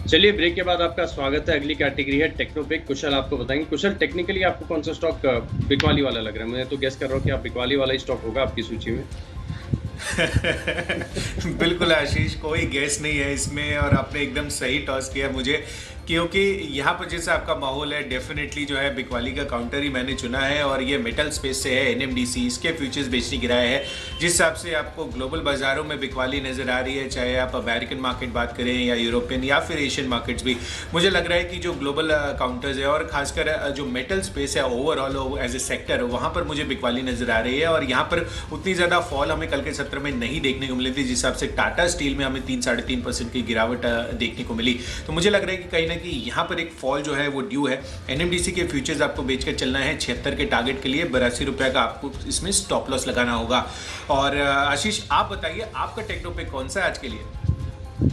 चलिए, ब्रेक के बाद आपका स्वागत है। अगली कैटेगरी है टेक्नोपिक। कुशल आपको बताएंगे। कुशल, टेक्निकली आपको कौन सा स्टॉक बिकवाली वाला लग रहा है? मैं तो गेस कर रहा हूँ कि आप बिकवाली वाला ही स्टॉक होगा आपकी सूची में। बिल्कुल आशीष, कोई गैस नहीं है इसमें और आपने एकदम सही टॉस किया मुझे, क्योंकि यहाँ पर जैसे आपका माहौल है डेफिनेटली जो है बिकवाली का काउंटर ही मैंने चुना है और ये मेटल स्पेस से है। एनएमडीसी इसके फ्यूचर्स बेचने की राय है। जिस हिसाब से आपको ग्लोबल बाजारों में बिकवाली नज़र आ रही है, चाहे आप अमेरिकन मार्केट बात करें या यूरोपियन या फिर एशियन मार्केट्स भी, मुझे लग रहा है कि जो ग्लोबल काउंटर्स है और खासकर जो मेटल स्पेस है ओवरऑल एज ए सेक्टर, वहाँ पर मुझे बिकवाली नज़र आ रही है। और यहाँ पर उतनी ज़्यादा फॉल हमें कल के सत्र में नहीं देखने को मिली थी जिस हिसाब से टाटा स्टील में हमें 3-3.5% की गिरावट देखने को मिली। तो मुझे लग रहा है कि कहीं ना कहीं यहाँ पर एक फॉल जो है वो ड्यू है। एनएमडीसी के फ्यूचर्स आपको बेचकर चलना है 76 के टारगेट के लिए। 82 रुपये का आपको इसमें स्टॉप लॉस लगाना होगा। और आशीष, आप बताइए आपका टेक्नो पे कौन सा है आज के लिए?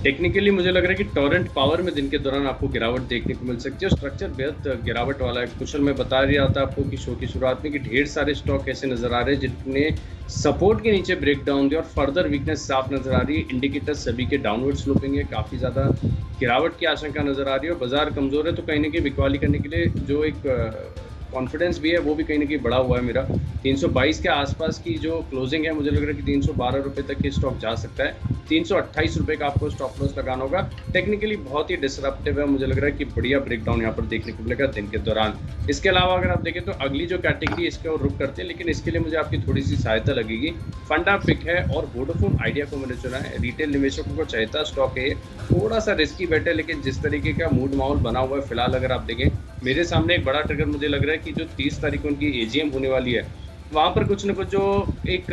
टेक्निकली मुझे लग रहा है कि टॉरेंट पावर में दिन के दौरान आपको गिरावट देखने को मिल सकती है। स्ट्रक्चर बेहद गिरावट वाला है। कुशल, मैं बता रहा था आपको कि शो की शुरुआत में कि ढेर सारे स्टॉक ऐसे नजर आ रहे हैं जिनने सपोर्ट के नीचे ब्रेक डाउन दिया और फर्दर वीकनेस साफ नजर आ रही है। इंडिकेटर्स सभी के डाउनवर्ड स्लोपिंग है, काफ़ी ज़्यादा गिरावट की आशंका नजर आ रही है और बाजार कमजोर है। तो कहीं ना कहीं बिकवाली करने के लिए जो एक कॉन्फिडेंस भी है वो भी कहीं ना कहीं बढ़ा हुआ है मेरा। 322 के आसपास की जो क्लोजिंग है, मुझे लग रहा है कि 312 रुपये तक ये स्टॉक जा सकता है। 328 रुपये का आपको स्टॉप लॉस लगाना होगा। टेक्निकली बहुत ही डिसरप्टिव है। मुझे लग रहा है कि बढ़िया ब्रेकडाउन यहाँ पर देखने को मिलेगा दिन के दौरान। इसके अलावा अगर आप देखें तो अगली जो कैटेगरी इसके और रुक करते हैं, लेकिन इसके लिए मुझे आपकी थोड़ी सी सहायता लगेगी। फंडा पिक है और वोडाफोन आइडिया को मैंने चुना है। रिटेल निवेशकों को चाहता स्टॉक है, थोड़ा सा रिस्की बेट है, लेकिन जिस तरीके का मूड माहौल बना हुआ है फिलहाल, अगर आप देखें मेरे सामने एक बड़ा ट्रिगर मुझे लग रहा है कि जो 30 तारीख को उनकी एजीएम होने वाली है, वहाँ पर कुछ ना कुछ जो एक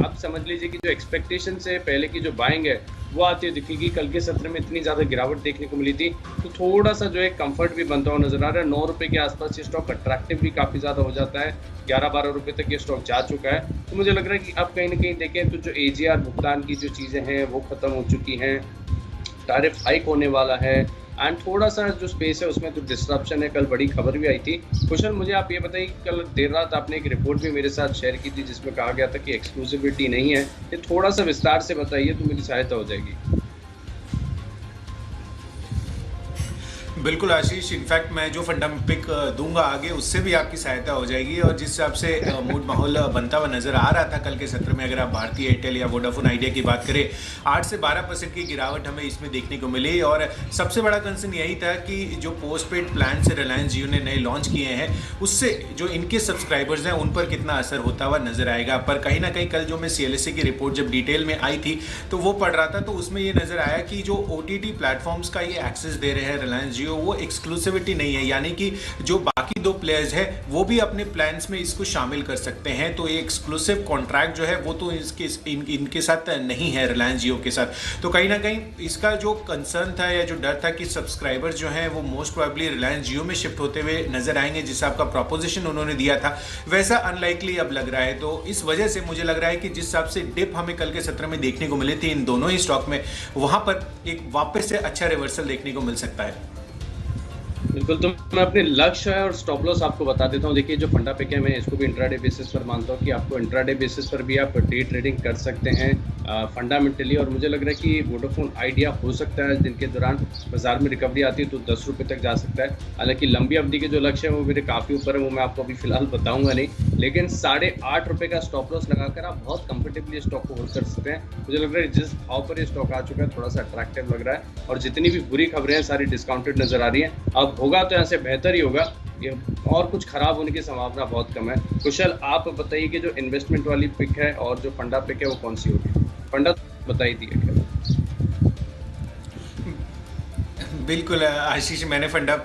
आप समझ लीजिए कि जो एक्सपेक्टेशन से पहले की जो बाइंग है वो आती है दिखेगी। कल के सत्र में इतनी ज़्यादा गिरावट देखने को मिली थी, तो थोड़ा सा जो है कंफर्ट भी बनता हुआ नजर आ रहा है। 9 रुपये के आसपास ये स्टॉक अट्रैक्टिव भी काफ़ी ज़्यादा हो जाता है। 11-12 रुपये तक ये स्टॉक जा चुका है। तो मुझे लग रहा है कि अब कहीं ना कहीं देखें तो जो एजीआर भुगतान की जो चीज़ें हैं वो ख़त्म हो चुकी हैं, टैरिफ हाइक होने वाला है एंड थोड़ा सा जो स्पेस है उसमें तो डिस्ट्रप्शन है। कल बड़ी खबर भी आई थी। कुशल, मुझे आप ये बताइए, कल देर रात आपने एक रिपोर्ट भी मेरे साथ शेयर की थी जिसमें कहा गया था कि एक्सक्लूसिविटी नहीं है। ये थोड़ा सा विस्तार से बताइए तो मेरी सहायता हो जाएगी। बिल्कुल आशीष, इनफैक्ट मैं जो फंडा पिक दूंगा आगे उससे भी आपकी सहायता हो जाएगी। और जिस हिसाब से मूड माहौल बनता हुआ नजर आ रहा था कल के सत्र में, अगर आप भारतीय एयरटेल या वोडाफोन आइडिया की बात करें, 8 से 12% की गिरावट हमें इसमें देखने को मिली। और सबसे बड़ा कंसर्न यही था कि जो पोस्ट पेड प्लान से रिलायंस जियो ने नए लॉन्च किए हैं उससे जो इनके सब्सक्राइबर्स हैं उन पर कितना असर होता हुआ नजर आएगा। पर कहीं ना कहीं कल जो मैं सीएलएसए की रिपोर्ट जब डिटेल में आई थी तो वो पढ़ रहा था, तो उसमें ये नजर आया कि जो ओटीटी प्लेटफॉर्म्स का ये एक्सेस दे रहे हैं रिलायंस जियो, वो एक्सक्लूसिविटी नहीं है, यानी कि जो बाकी दो प्लेयर्स हैं वो भी अपने प्लान्स में इसको शामिल कर सकते हैं। तो ये एक्सक्लूसिव कॉन्ट्रैक्ट जो है वो तो इनके साथ नहीं है, रिलायंस जियो के साथ। तो कहीं ना कहीं इसका जो कंसर्न था या जो डर था कि सब्सक्राइबर्स जो हैं वो मोस्ट प्रोबेबली रिलायंस जियो में शिफ्ट होते हुए नजर आएंगे, जिस आपका प्रोपोजिशन उन्होंने दिया था वैसा अनलाइकली अब लग रहा है। तो इस वजह से मुझे लग रहा है कि जिस हिसाब से डिप हमें कल के सत्र में देखने को मिले थे इन दोनों ही स्टॉक में, वहां पर एक वापस से अच्छा रिवर्सल देखने को मिल सकता है। बिल्कुल, तो मैं अपने लक्ष्य और स्टॉप लॉस आपको बता देता हूँ। देखिए, जो फंडा पिक है मैं इसको भी इंट्राडे बेसिस पर मानता हूँ कि आपको इंट्राडे बेसिस पर भी आप डे ट्रेडिंग कर सकते हैं फंडामेंटली। और मुझे लग रहा है कि वोडाफोन आइडिया हो सकता है दिन के दौरान बाजार में रिकवरी आती है तो 10 रुपये तक जा सकता है। हालांकि लंबी अवधि के जो लक्ष्य है वो मेरे काफ़ी ऊपर है, वो मैं आपको अभी फिलहाल बताऊंगा नहीं, लेकिन 8.5 रुपये का स्टॉप लॉस लगाकर आप बहुत कंफर्टेबली स्टॉक को होल्ड कर सकते हैं। मुझे लग रहा है जिस भाव पर ये स्टॉक आ चुका है थोड़ा सा अट्रैक्टिव लग रहा है और जितनी भी बुरी खबरें हैं सारी डिस्काउंटेड नजर आ रही हैं। अब होगा तो ऐसे बेहतर ही होगा, ये और कुछ खराब होने की संभावना बहुत कम है। कुशल, आप बताइए कि जो इन्वेस्टमेंट वाली पिक है और जो फंडा पिक है वो कौन सी होगी? फंडा बताई दिए क्या? बिल्कुल आशीष, मैंने फंडा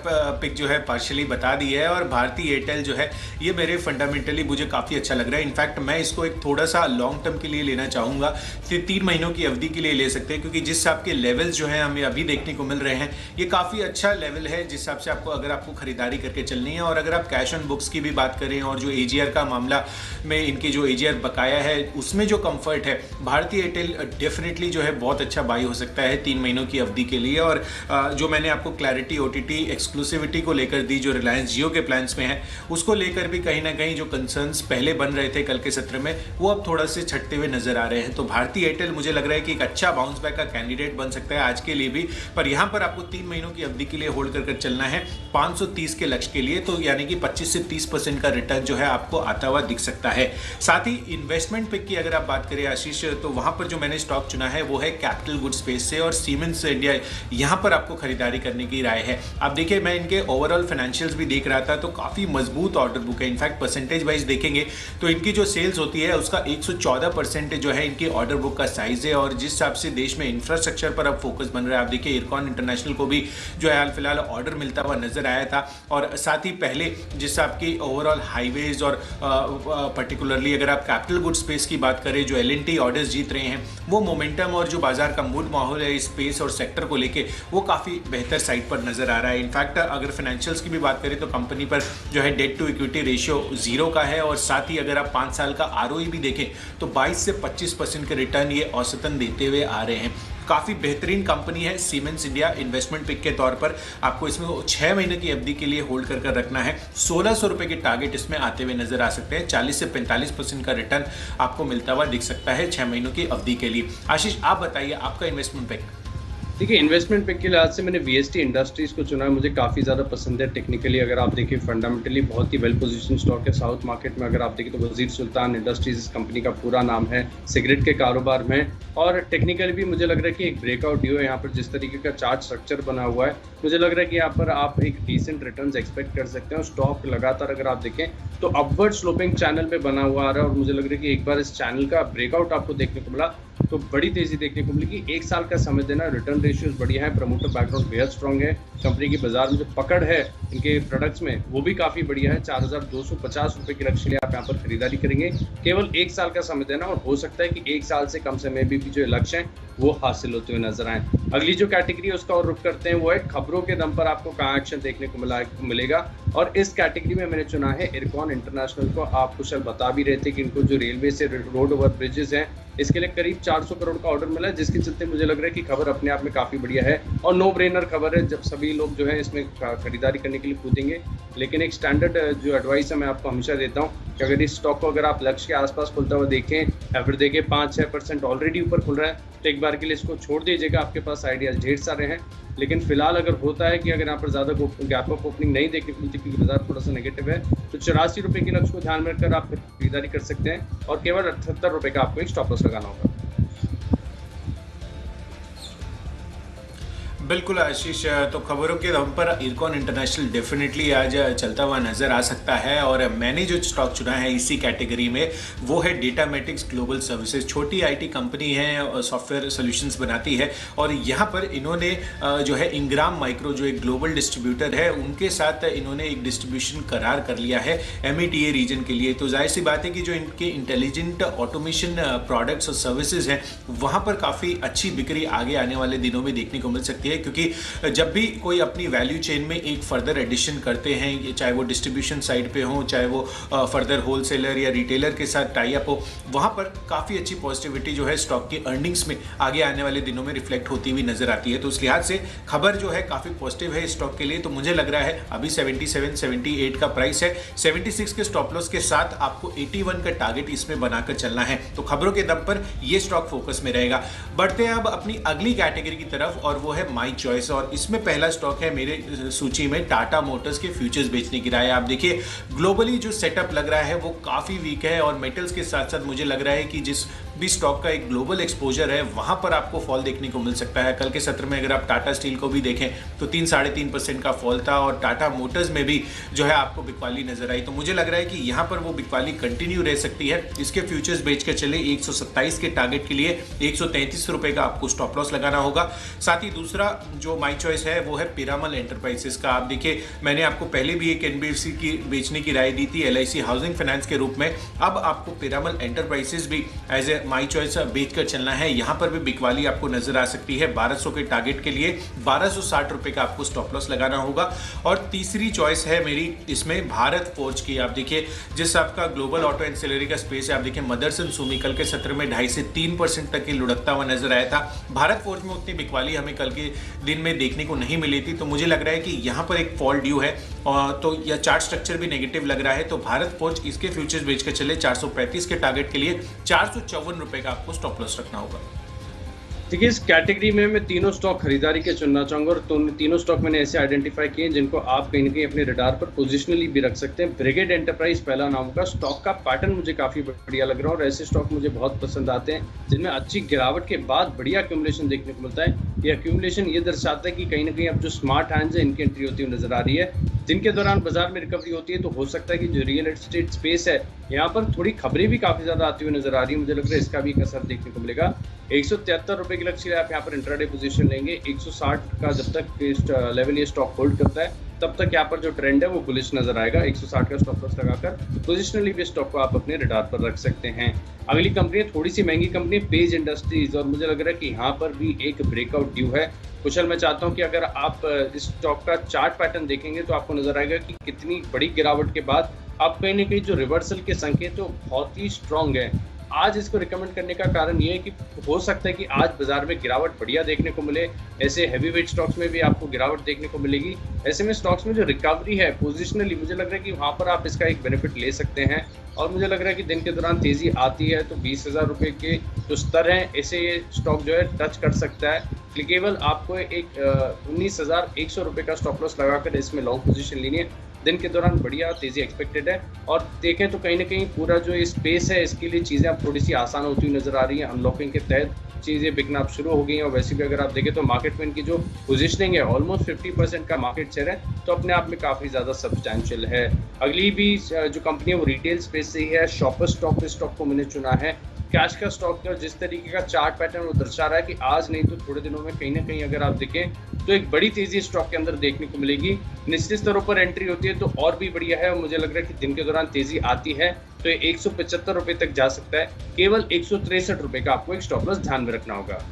पिक जो है पार्शियली बता दी है। और भारतीय एयरटेल जो है ये मेरे फंडामेंटली मुझे काफ़ी अच्छा लग रहा है। इनफैक्ट मैं इसको एक थोड़ा सा लॉन्ग टर्म के लिए लेना चाहूँगा, 3 महीनों की अवधि के लिए ले सकते हैं, क्योंकि जिस हिसाब के लेवल्स जो हैं हमें अभी देखने को मिल रहे हैं ये काफ़ी अच्छा लेवल है जिस हिसाब से आपको अगर आपको खरीदारी करके चलनी है। और अगर आप कैश ऑन बुक्स की भी बात करें और जो एजीआर का मामला में इनकी जो एजीआर बकाया है उसमें जो कंफर्ट है, भारतीय एयरटेल डेफिनेटली जो है बहुत अच्छा बाई हो सकता है 3 महीनों की अवधि के लिए। और जो मैंने आपको क्लैरिटी OTT एक्सक्लूसिविटी को लेकर दी जो रिलायंस जियो के प्लान्स में है, उसको लेकर भी कहीं ना कहीं जो कंसर्न्स पहले बन रहे थे कल के सत्र में वो अब थोड़ा से छटते हुए नजर आ रहे हैं। तो भारती एयरटेल मुझे लग रहा है कि एक अच्छा बाउंस बैक का कैंडिडेट बन सकता है आज के लिए भी, पर यहां पर आपको 3 महीनों की अवधि के लिए होल्ड कर चलना है 530 के लक्ष्य के लिए, तो यानी कि 25 से 30% का रिटर्न जो है आपको आता हुआ दिख सकता है। साथ ही इन्वेस्टमेंट पिक की अगर आप बात करें आशीष, तो वहां पर जो मैंने स्टॉक चुना है वो है कैपिटल गुड स्पेस से और सीमेंस इंडिया, यहां पर आपको खरीदारी करने की राय है। आप देखिए मैं इनके ओवरऑल फाइनेंशियल्स भी देख रहा था तो काफी मजबूत ऑर्डर बुक है। इनफैक्ट परसेंटेज वाइज देखेंगे तो इनकी जो सेल्स होती है उसका 114% जो है इनकी ऑर्डर बुक का साइज है, और जिस हिसाब से देश में इंफ्रास्ट्रक्चर पर अब फोकस बन रहा है, आप देखिए इरकॉन इंटरनेशनल को भी जो है हाल फिलहाल ऑर्डर मिलता हुआ नजर आया था। और साथ ही पहले जिस आपकी ओवरऑल हाईवेज और पर्टिकुलरली अगर आप कैपिटल गुड स्पेस की बात करें जो L&T ऑर्डर्स जीत रहे हैं, वो मोमेंटम और जो बाजार का मूड माहौल है स्पेस और सेक्टर को लेके वो काफी बेहतर साइड पर नजर आ रहा है। इनफैक्ट अगर फाइनेंशियल्स की भी बात करें तो कंपनी पर जो है डेट टू इक्विटी रेशियो 0 का है, और साथ ही अगर आप 5 साल का ROE भी देखें तो 22 से 25% के रिटर्न ये औसतन देते हुए आ रहे हैं। काफ़ी बेहतरीन कंपनी है सीमेंस इंडिया। इन्वेस्टमेंट पिक के तौर पर आपको इसमें 6 महीने की अवधि के लिए होल्ड कर रखना है। 1600 रुपए के टारगेट इसमें आते हुए नजर आ सकते हैं। 40 से 45% का रिटर्न आपको मिलता हुआ दिख सकता है 6 महीनों की अवधि के लिए। आशीष आप बताइए आपका इन्वेस्टमेंट पिक। देखिए इन्वेस्टमेंट पिक के लिहाज से मैंने VST इंडस्ट्रीज को चुना है। मुझे काफ़ी ज़्यादा पसंद है। टेक्निकली अगर आप देखिए फंडामेंटली बहुत ही वेल पोजीशन स्टॉक है साउथ मार्केट में। अगर आप देखें तो वजीर सुल्तान इंडस्ट्रीज इस कंपनी का पूरा नाम है, सिगरेट के कारोबार में। और टेक्निकली भी मुझे लग रहा है कि एक ब्रेकआउट ड्यू है यहाँ पर। जिस तरीके का चार्ट स्ट्रक्चर बना हुआ है मुझे लग रहा है कि यहाँ पर आप एक डिसेंट रिटर्न्स एक्सपेक्ट कर सकते हैं। स्टॉक लगातार अगर आप देखें तो अपवर्ड स्लोपिंग चैनल पे बना हुआ आ रहा है, और मुझे लग रहा है कि एक बार इस चैनल का ब्रेकआउट आपको देखने को मिला तो बड़ी तेजी देखने को मिली कि 1 साल का समय देना। रिटर्न रेशियोज बढ़िया है, प्रमोटर बैकग्राउंड बेहद स्ट्रॉन्ग है। कंपनी की बाजार में जो पकड़ है इनके प्रोडक्ट्स में वो भी काफ़ी बढ़िया है। 4250 रुपये के लक्ष्य के लिए आप यहाँ पर खरीदारी करेंगे। केवल 1 साल का समय देना, और हो सकता है कि 1 साल से कम समय में भी जो लक्ष्य है वो हासिल होते हुए नजर आए। अगली जो कैटेगरी है उसका और रुख करते हैं, वो है खबरों के दम पर आपको कहाँ एक्शन देखने को मिलेगा। और इस कैटेगरी में मैंने चुना है इरकॉन इंटरनेशनल को। आप कुशल बता भी रहे थे कि इनको जो रेलवे से रोड ओवर ब्रिजेस हैं इसके लिए करीब 400 करोड़ का ऑर्डर मिला है, जिसके चलते मुझे लग रहा है कि खबर अपने आप में काफ़ी बढ़िया है और नो ब्रेनर खबर है जब सभी लोग जो है इसमें खरीदारी करने के लिए कूदेंगे। लेकिन एक स्टैंडर्ड जो एडवाइस है मैं आपको हमेशा देता हूँ कि अगर इस स्टॉक को अगर आप लक्ष्य के आसपास खुलता हुआ देखें या फिर देखें 5-6% ऑलरेडी ऊपर खुल रहा है तो एक बार के लिए इसको छोड़ दीजिएगा। आपके पास आइडियाज ढेर सारे हैं, लेकिन फिलहाल अगर होता है कि अगर यहाँ पर ज़्यादा गैप ऑफ ओपनिंग नहीं देखने को मिलती क्योंकि बाजार थोड़ा सा नेगेटिव है, तो 84 रुपये के लक्ष्य को ध्यान में रखकर आप खरीदारी कर सकते हैं और केवल 78 रुपये का आपको एक स्टॉप लॉस लगाना होगा। बिल्कुल आशीष, तो खबरों के दम पर इरकॉन इंटरनेशनल डेफिनेटली आज चलता हुआ नजर आ सकता है। और मैंने जो स्टॉक चुना है इसी कैटेगरी में वो है डेटामेटिक्स ग्लोबल सर्विसेज। छोटी IT कंपनी है, सॉफ्टवेयर सॉल्यूशंस बनाती है, और यहाँ पर इन्होंने जो है इंग्राम माइक्रो जो एक ग्लोबल डिस्ट्रीब्यूटर है उनके साथ इन्होंने एक डिस्ट्रीब्यूशन करार कर लिया है META रीजन के लिए। तो जाहिर सी बात है कि जो इनके इंटेलिजेंट ऑटोमेशन प्रोडक्ट्स और सर्विसेज हैं वहाँ पर काफ़ी अच्छी बिक्री आगे आने वाले दिनों में देखने को मिल सकती है, क्योंकि जब भी कोई अपनी वैल्यू चेन में एक फर्दर एडिशन करते हैं, चाहे वो डिस्ट्रीब्यूशन साइड पे हो, चाहे वो फर्दर होलसेलर या रिटेलर के साथ टाई अप हो, वहाँ पर काफ़ी अच्छी पॉजिटिविटी जो है स्टॉक की अर्निंग्स में आगे आने वाले दिनों में रिफ्लेक्ट होती हुई नजर आती है। तो उस लिहाज से खबर जो है काफ़ी पॉजिटिव है स्टॉक के लिए। तो मुझे लग रहा है अभी 77-78 का प्राइस है, 76 के स्टॉप लॉस के साथ आपको 81 का टारगेट इसमें बनाकर चलना है। तो खबरों के दम पर यह स्टॉक फोकस में रहेगा। बढ़ते हैं अब अपनी अगली कैटेगरी की तरफ, और वो है माई चॉइस। और इसमें पहला स्टॉक है मेरे सूची में टाटा मोटर्स के फ्यूचर्स बेचने की राय। आप देखिए ग्लोबली जो सेटअप लग रहा है वो काफी वीक है, और मेटल्स के साथ साथ मुझे लग रहा है कि जिस भी स्टॉक का एक ग्लोबल एक्सपोजर है वहां पर आपको फॉल देखने को मिल सकता है। कल के सत्र में अगर आप टाटा स्टील को भी देखें तो 3-3.5% का फॉल था, और टाटा मोटर्स में भी जो है आपको बिकवाली नजर आई। तो मुझे लग रहा है कि यहां पर वो बिकवाली कंटिन्यू रह सकती है। इसके फ्यूचर्स बेच के चले 127 के टारगेट के लिए 133 रुपए का आपको स्टॉप लॉस लगाना होगा। साथ ही दूसरा जो माई चॉइस है वो है पिरामल एंटरप्राइजेस का। आप देखिए मैंने आपको पहले भी एक NBFC की बेचने की राय दी थी LIC हाउसिंग फाइनेंस के रूप में। अब आपको पिरामल एंटरप्राइजेस भी एज ए माई चॉइस बेचकर चलना है, यहाँ पर भी बिकवाली आपको नजर आ सकती है। 1200 के टारगेट के लिए 1260 रुपए का आपको स्टॉप लॉस लगाना होगा। और तीसरी चॉइस है मेरी इसमें भारत फोर्ज की। आप देखिए जिस आपका ग्लोबल ऑटो एंसिलरी का स्पेस है, आप देखिए मदरसन सुमी कल के सत्र में 2.5 से 3% तक की लुढ़कता हुआ नजर आया था। भारत फोर्ज में उतनी बिकवाली हमें कल के दिन में देखने को नहीं मिली थी, तो मुझे लग रहा है कि यहाँ पर एक फॉल ड्यू है। तो यह चार्ट स्ट्रक्चर भी नेगेटिव लग रहा है, तो भारत फोर्ज इसके फ्यूचर्स बेचकर चले 435 के टारगेट के लिए 454 रुपए का आपको स्टॉप लॉस रखना होगा। देखिए इस कैटेगरी में मैं तीनों स्टॉक खरीदारी के चुनना चाहूंगा, और तो तीनों स्टॉक मैंने ऐसे आइडेंटिफाई किए जिनको आप कहीं ना कहीं अपने रडार पर पोजिशनली भी रख सकते हैं। ब्रिगेड एंटरप्राइज पहला नाम का स्टॉक का पैटर्न मुझे काफी बढ़िया लग रहा है, और ऐसे स्टॉक मुझे बहुत पसंद आते हैं जिनमें अच्छी गिरावट के बाद बढ़िया एक्यूमुलेशन देखने को मिलता है। ये एक्यूमुलेशन ये दर्शाता है कि कहीं ना कहीं अब जो स्मार्ट हैंड्स है इनकी एंट्री होती हुई नजर आ रही है। दिन के दौरान बाजार में रिकवरी होती है तो हो सकता है कि जो रियल एस्टेट स्पेस है यहाँ पर थोड़ी खबरें भी काफी ज्यादा आती हुई नजर आ रही है। मुझे लग रहा है इसका भी एक असर देखने को मिलेगा। 173 रुपए के लक्ष्य आप यहाँ पर इंट्राडे पोजीशन लेंगे। 160 का जब तक लेवल ये स्टॉक होल्ड करता है तब तक यहाँ पर जो ट्रेंड है वो बुलिश नजर आएगा। 160 का स्टॉप लॉस लगाकर पोजिशनली भी स्टॉक को आप अपने रडार पर रख सकते हैं। अगली कंपनी थोड़ी सी महंगी कंपनी पेज इंडस्ट्रीज, और मुझे लग रहा है कि यहाँ पर भी एक ब्रेकआउट ड्यू है। कुशल मैं चाहता हूँ कि अगर आप इस स्टॉक का चार्ट पैटर्न देखेंगे तो आपको नजर आएगा कि कितनी बड़ी गिरावट के बाद आप कहीं ना कहीं जो रिवर्सल के संकेत तो बहुत ही स्ट्रांग है। आज इसको रिकमेंड करने का कारण ये है कि हो सकता है कि आज बाजार में गिरावट बढ़िया देखने को मिले। ऐसे हैवी वेट स्टॉक्स में भी आपको गिरावट देखने को मिलेगी। ऐसे में स्टॉक्स में जो रिकवरी है पोजिशनली मुझे लग रहा है कि वहां पर आप इसका एक बेनिफिट ले सकते हैं। और मुझे लग रहा है कि दिन के दौरान तेजी आती है तो 20,000 रुपये के जो स्तर हैं ऐसे ये स्टॉक जो है टच कर सकता है। केवल आपको एक 19,100 रुपये का स्टॉप लॉस लगाकर इसमें लॉन्ग पोजीशन लेनी है। दिन के दौरान बढ़िया तेजी एक्सपेक्टेड है, और देखें तो कहीं ना कहीं पूरा जो ये स्पेस है इसके लिए चीज़ें अब थोड़ी सी आसान होती हुई नजर आ रही हैं। अनलॉकिंग के तहत चीज़ें बिकना अब शुरू हो गई हैं, और वैसे भी अगर आप देखें तो मार्केट में इनकी जो पोजीशनिंग है ऑलमोस्ट 50% का मार्केट शेयर है, तो अपने आप में काफ़ी ज़्यादा सब्सटैंशियल है। अगली भी जो कंपनी है वो रिटेल स्पेस से ही है। शॉपर स्टॉक इस स्टॉक को मैंने चुना है। कैश का स्टॉक का जिस तरीके का चार्ट पैटर्न वो दर्शा रहा है कि आज नहीं तो थोड़े दिनों में कहीं ना कहीं अगर आप देखें तो एक बड़ी तेजी स्टॉक के अंदर देखने को मिलेगी। निश्चित स्तरों पर एंट्री होती है तो और भी बढ़िया है, और मुझे लग रहा है कि दिन के दौरान तेजी आती है तो ये 175 रुपये तक जा सकता है। केवल 163 रुपये का आपको एक स्टॉप लॉस ध्यान में रखना होगा।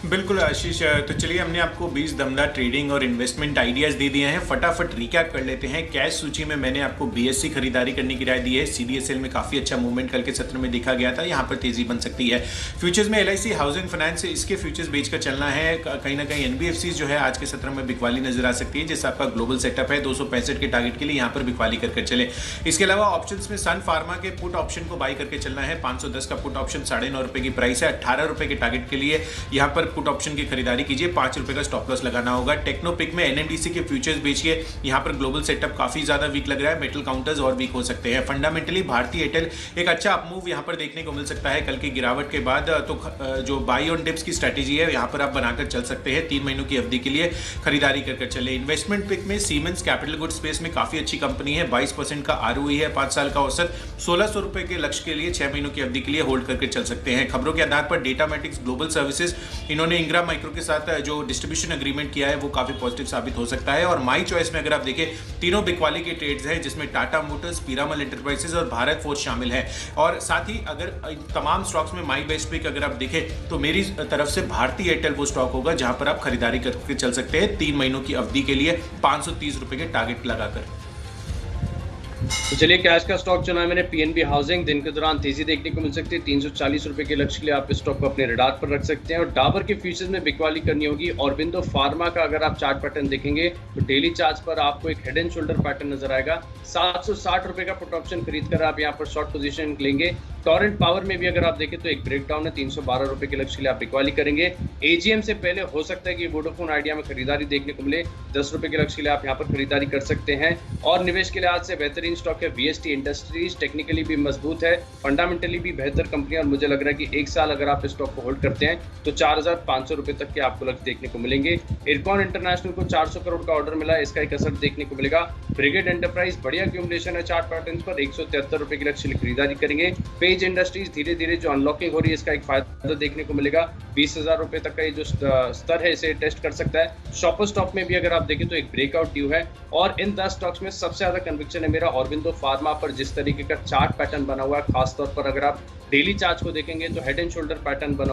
बिल्कुल आशीष, तो चलिए हमने आपको 20 दमदार ट्रेडिंग और इन्वेस्टमेंट आइडियाज़ दे दिए हैं। फटाफट रिकैप कर लेते हैं। कैश सूची में मैंने आपको बीएससी खरीदारी करने की राय दी है। सीडीएसएल में काफ़ी अच्छा मूवमेंट कल के सत्र में देखा गया था, यहाँ पर तेजी बन सकती है। फ्यूचर्स में एलआईसी हाउसिंग फाइनेंस इसके फ्यूचर्स बेचकर चलना है। कहीं ना कहीं एनबीएफसी जो है आज के सत्र में बिकवाली नजर आ सकती है, जिससे आपका ग्लोबल सेटअप है 265 के टारगेट के लिए यहाँ पर बिकवाली करके चले। इसके अलावा ऑप्शन में सन फार्मा के पुट ऑप्शन को बाई करके चलना है। 510 का पुट ऑप्शन 9.5 रुपये की प्राइस है। 18 रुपये के टारगेट के लिए यहाँ पर पुट ऑप्शन की खरीदारी कीजिए। 5 रुपए का स्टॉप लॉस लगाना होगा। टेक्नोपिक में एनएमडीसी के फ्यूचर्स बेचिए। यहाँ पर ग्लोबल सेटअप काफी ज्यादा वीक लग रहा है, मेटल काउंटर्स और वीक हो सकते हैं। फंडामेंटली भारतीय एयरटेल एक अच्छा अपमूव यहाँ पर देखने को मिल सकता है कल की गिरावट के बाद। तो जो बाई ऑन डिप्स की स्ट्रेटेजी है यहाँ पर आप बनाकर चल सकते हैं। 3 महीनों की अवधि के लिए खरीदारी कर चले। इन्वेस्टमेंट पिक में सीमेंस कैपिटल गुड स्पेस में काफी अच्छी कंपनी है। 22% का आरओई है, 5 साल का औसत। 1600 रुपए के लक्ष्य के लिए 6 महीनों की अवधि के लिए होल्ड करके चल सकते हैं। खबरों के आधार पर डेटामेटिक्स ग्लोबल सर्विसेज इन्होंने इंग्रा माइक्रो के साथ जो डिस्ट्रीब्यूशन एग्रीमेंट किया है वो काफी पॉजिटिव साबित हो सकता है। और माई चॉइस में अगर आप देखें तीनों बिकवाली के ट्रेड्स हैं, जिसमें टाटा मोटर्स, पीरामल एंटरप्राइजेस और भारत फोर्ज शामिल है। और साथ ही अगर तमाम स्टॉक्स में माई बेस्ट पिक अगर आप देखें तो मेरी तरफ से भारतीय एयरटेल वो स्टॉक होगा जहां पर आप खरीदारी करके चल सकते हैं 3 महीनों की अवधि के लिए 530 रुपए के टारगेट लगाकर। तो चलिए कैश का स्टॉक चुना है मैंने पीएनबी हाउसिंग। दिन के दौरान तेजी देखने को मिल सकती है। 340 रुपए के लक्ष्य के लिए आप इस स्टॉक को अपने रडार पर रख सकते हैं। और डाबर के फ्यूचर्स में बिकवाली करनी होगी। और बिंदु फार्मा का अगर आप चार्ट पैटर्न देखेंगे तो डेली चार्ट पर आपको एक हेड एंड शोल्डर पैटर्न नजर आएगा। 760 रुपए का पुट ऑप्शन खरीद कर आप यहाँ पर शॉर्ट पोजीशन लेंगे। टॉरेंट पावर में भी अगर आप देखें तो एक ब्रेकडाउन है। 312 रुपए के लक्ष्य के लिए आप बिकवाली करेंगे। एजीएम से पहले हो सकता है कि वोडाफोन आइडिया में खरीदारी देखने को मिले। 10 रुपए के लक्ष्य के लिए आप यहाँ पर खरीदारी कर सकते हैं। और निवेश के लिए आज से बेहतरीन स्टॉक है वीएसटी इंडस्ट्रीज। टेक्निकली भी मजबूत है, फंडामेंटली भी बेहतर कंपनी, और मुझे लग रहा है कि 1 साल अगर आप स्टॉक को होल्ड करते हैं तो 4,500 रुपए तक के आपको लक्ष्य देखने को मिलेंगे। इरकॉन इंटरनेशनल को 400 करोड़ का ऑर्डर मिला है, इसका एक असर देखने को मिलेगा। ब्रिगेड एंटरप्राइज बढ़िया एक्यूमुलेशन है चार्ट पैटर्न पर। 173 रुपए के लक्ष्य खरीदारी करेंगे। पेज इंडस्ट्रीज धीरे धीरे जो अनलॉकिंग हो रही है इसका एक फायदा देखने को मिलेगा। 20,000 रुपए तक का ये जो स्तर है इसे टेस्ट कर सकता है। शॉपर स्टॉक में भी अगर आप देखें तो एक ब्रेकआउट ड्यू है। और इन 10 स्टॉक्स में सबसे ज्यादा कन्विक्शन है मेरा औरबिंदो फार्मा पर जिस तरीके का चार्ट पैटर्न बना हुआ है, खासतौर पर अगर आप डेली चार्ट को देखेंगे तो हेड एंड शोल्डर पैटर्न बना